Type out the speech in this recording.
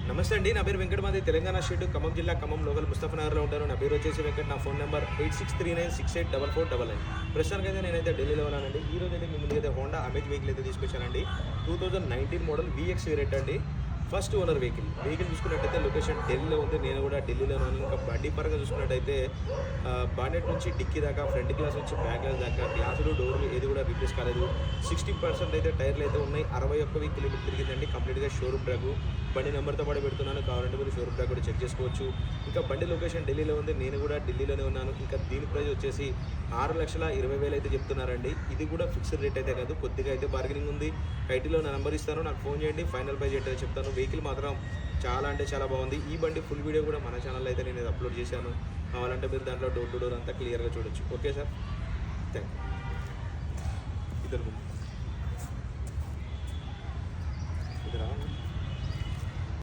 నమస్తే అండి, నా పేరు వెంకట. మాది తెలంగాణ స్టేట్ ఖమ్మం జిల్లా ఖమ్మం లోకల్ ముస్తఫానగర్లో ఉంటాను. నా పేరు వచ్చేసి వెంకట. నా ఫోన్ నెంబర్ 8639684499. ప్రస్తుతానికి అయితే నేనైతే ఢిల్లీలో ఉన్నానండి. ఈ రోజు అయితే మీ ముందుకైతే హోండా అమేజ్ వెహికల్ అయితే తీసుకొచ్చానండి. 2019 మోడల్ VX వేరియంట్ అండి. ఫస్ట్ ఓనర్ వెహికల్ చూసుకున్నట్టయితే లొకేషన్ ఢిల్లీలో ఉంది. నేను కూడా ఢిల్లీలో ఉన్నాను. ఇంకా బండి పరంగా చూసుకున్నట్టయితే బానెట్ నుంచి డిక్కీ దాకా, ఫ్రంట్ గ్లాస్ నుంచి బ్యాక్ గ్లాస్ దాకా, గ్లాసులు డోర్లు ఏది కూడా రిప్లేస్ కాలేదు. 60% అయితే టైర్లు అయితే ఉన్నాయి. 61 కిలోమీటర్ తిరిగిందండి. కంప్లీట్గా షోరూమ్ ట్రాక్. బండి నెంబర్తో పాటు పెడుతున్నాను, కావాలంటే మీరు షోరూమ్ ట్రాక్ కూడా చెక్ చేసుకోవచ్చు. ఇంకా బండి లొకేషన్ ఢిల్లీలో ఉంది. నేను కూడా ఢిల్లీలోనే ఉన్నాను. ఇంకా దీని ప్రైస్ వచ్చేసి 6,20,000 అయితే చెప్తున్నారండి. ఇది కూడా ఫిక్స్డ్ రేట్ అయితే కాదు, కొద్దిగా అయితే బార్గెనింగ్ ఉంది. టైటిల్లో నా నెంబర్ ఇస్తాను, నాకు ఫోన్ చేయండి. ఫైనల్ ప్రైస్ ఏంటో చెప్తాను. వెహికల్ మాత్రం చాలా అంటే చాలా బాగుంది. ఈ బండి ఫుల్ వీడియో కూడా మన ఛానల్లో అయితే నేను అప్లోడ్ చేశాను. కావాలంటే మీరు దాంట్లో డోర్ టు డోర్ అంతా క్లియర్గా చూడొచ్చు. Okay sir, thank you. ఇద్దరు